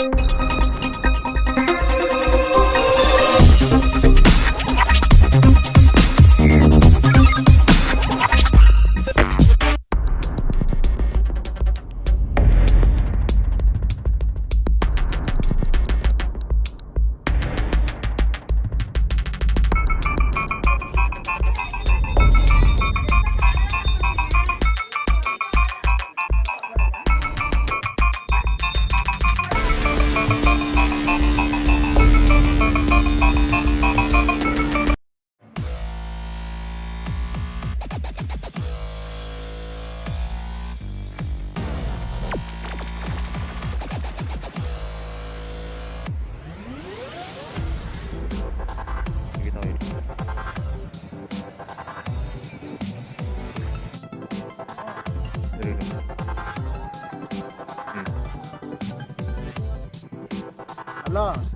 Hello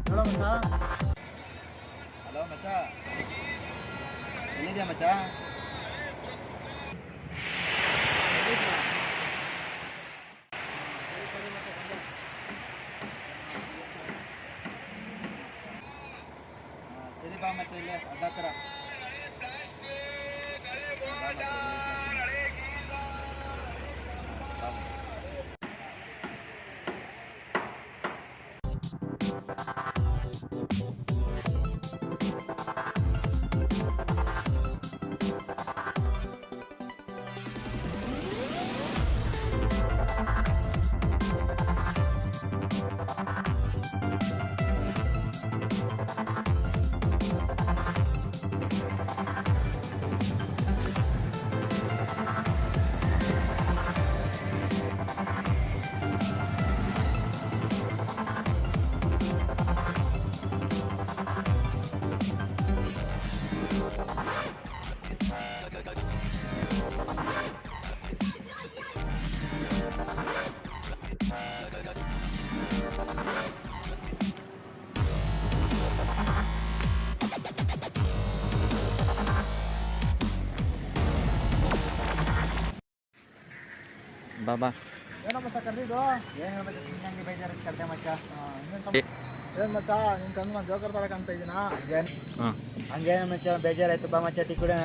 ಹೇಳೋ ಮಚ್ಚ. Hello ಮಚ್ಚ, ಎಲ್ಲಿದ್ಯಾ ಮಚ್ಚ? ಸರಿ ಬಾ ಮತ್ತೆ ಇಲ್ಲೇ ಅಡ್ಡಾಕರ. ಬಾಬಾ ಏನೋ ಮಚ್ಚ ಕರೆದಿದ್ದು? ಏನು ಮತ್ತೆ ಸುಮ್ಮನೆ ಬೇಜಾರು ಕರ್ದೆ ಮಚ್ಚ. ಏನು ಮಚ್ಚ ನಿನ್ನ ತಂದು ನಾನು ಜೋಕರ್ ತರಕ್ಕೆ ಅಂತ ಇದ್ದೀನಾ? ಹಂಗೇನು ಮಚ್ಚ ಬೇಜಾರಾಯ್ತು, ಬಾ ಮಚ್ಚ ಟೀ ಕುಡಿಯೋಣ.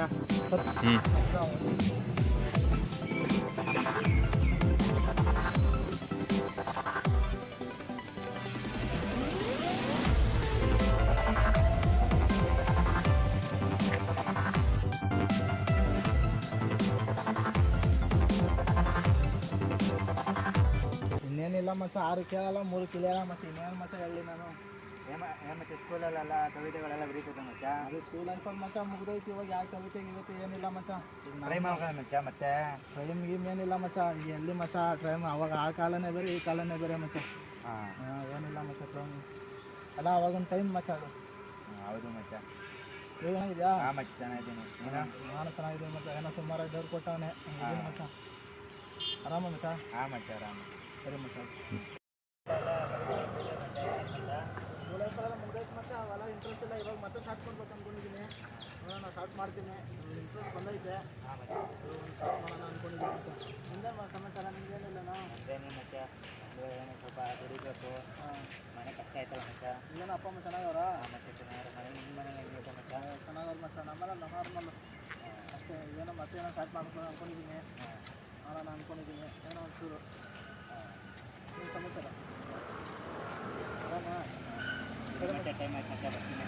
ಇನ್ನೇನಿಲ್ಲ ಮಚ್ಚ, 6 ಕೇಳಲ್ಲ 3 ಕಿಲಿಯಲ್ಲ ಮಚ್ಚ. ಇನ್ನೇನು ಮಚ್ಚ ಹೇಳಿ ನಾನು? ಏನು ಮತ್ತೆ ಸ್ಕೂಲಲ್ಲೆಲ್ಲ ಕವಿತೆಗಳೆಲ್ಲ ಬರೀತಿದ್ದೆ ಮಚ್ಚ. ಅದು ಸ್ಕೂಲ್ ಅನ್ಕೊಂಡು ಮಚ್ಚ ಮುಗ್ದೈತಿ. ಇವಾಗ ಯಾವ ಕವಿತೆ ಗಿವಿತೆ ಏನಿಲ್ಲ ಮಚ್ಚ. ಟ್ರೈ ಮಾಡೋಣ ಮಚ್ಚ. ಮತ್ತೆ ಟ್ರೈಮ್ ಗೀಮ್ ಏನಿಲ್ಲ ಮಚ್ಚ. ಎಲ್ಲಿ ಮಚ್ಚ ಟ್ರೈಮ್? ಅವಾಗ ಆ ಕಾಲನೇ ಬೇರೆ ಈ ಕಾಲನೇ ಬೇರೆ ಮಚ್ಚ. ಏನಿಲ್ಲ ಮಚ್ಚ ಟ್ರೈಮ್ ಅಲ್ಲ ಅವಾಗಿನ ಟೈಮ್ ಮಚ್ಚ ಅದು. ಹೌದು ಮಚ್ಚ. ನೀವು ಏನಾಗಿದೆಯಾ? ಮಚ್ಚ ಚೆನ್ನಾಗಿದ್ದೀನಿ. ನಾನು ಚೆನ್ನಾಗಿದ್ದೀನಿ ಮಚ್ಚ. ಏನೋ ಸುಮಾರು ಇದ್ದವ್ರು ಕೊಟ್ಟವನೇ ಮಚ್ಚ. ಆರಾಮ ಮಚ್ಚ? ಮಚ್ಚ ಆರಾಮ. ಸರಿ ಮಚ್ಚ. ಮುಗ್ದೈತೆ ಮಚ್ಚ. ಅವೆಲ್ಲ ಇಂಟ್ರೆಸ್ಟ್ ಇಲ್ಲ. ಇವಾಗ ಮತ್ತೆ ಸ್ಟಾರ್ಟ್ ಮಾಡ್ಬೇಕು ಅಂದ್ಕೊಂಡಿದ್ದೀನಿ. ನೋಡೋಣ, ಸ್ಟಾರ್ಟ್ ಮಾಡ್ತೀನಿ. ಇಂಟ್ರೆಸ್ಟ್ ಬಂದೈತೆ. ಸ್ಟಾರ್ಟ್ ಮಾಡೋಣ ಅಂದ್ಕೊಂಡಿದ್ದೀನಿ ಮಚ್ಚ. ಹಿಂದೆ ಸಮಾಚಾರ ನಿಮ್ಗೇನಿಲ್ಲ? ಅದೇನೇ ಮಚ್ಚ, ಏನು ಸ್ವಲ್ಪ ದುಡಿಬೇಕು. ಮನೆ ಕಷ್ಟ ಆಯ್ತಲ್ಲ ಮಚ್ಚ. ಏನು ಅಪ್ಪ ಅಮ್ಮ ಚೆನ್ನಾಗವ್ರಾ? ಮತ್ತೆ ಚೆನ್ನಾಗಿ ಮನೆ ನಿಮ್ಮ ಮನೆ ಹೆಂಗಿತ್ತು ಮಚ್ಚ? ಚೆನ್ನಾಗವ್ರು ಮಚ್ಚ. ನಮ್ಮೆಲ್ಲ ನಾರ್ಮಲ್ ಅಷ್ಟೇ. ಏನೋ ಮತ್ತೆ ಏನೋ ಸ್ಟಾರ್ಟ್ ಮಾಡ್ಕೊಂಡು ಅಂದ್ಕೊಂಡಿದ್ದೀನಿ. ಮಾಡೋಣ ಅಂದ್ಕೊಂಡಿದ್ದೀನಿ. ಏನೋ ಒಂಚೂರು ಏನು ಸಮಾಚಾರ? ಮತ್ತೆ ಟೈಮ್ ಆಯ್ತು ಮಚ್ಚ, ಬರ್ತೀನಿ.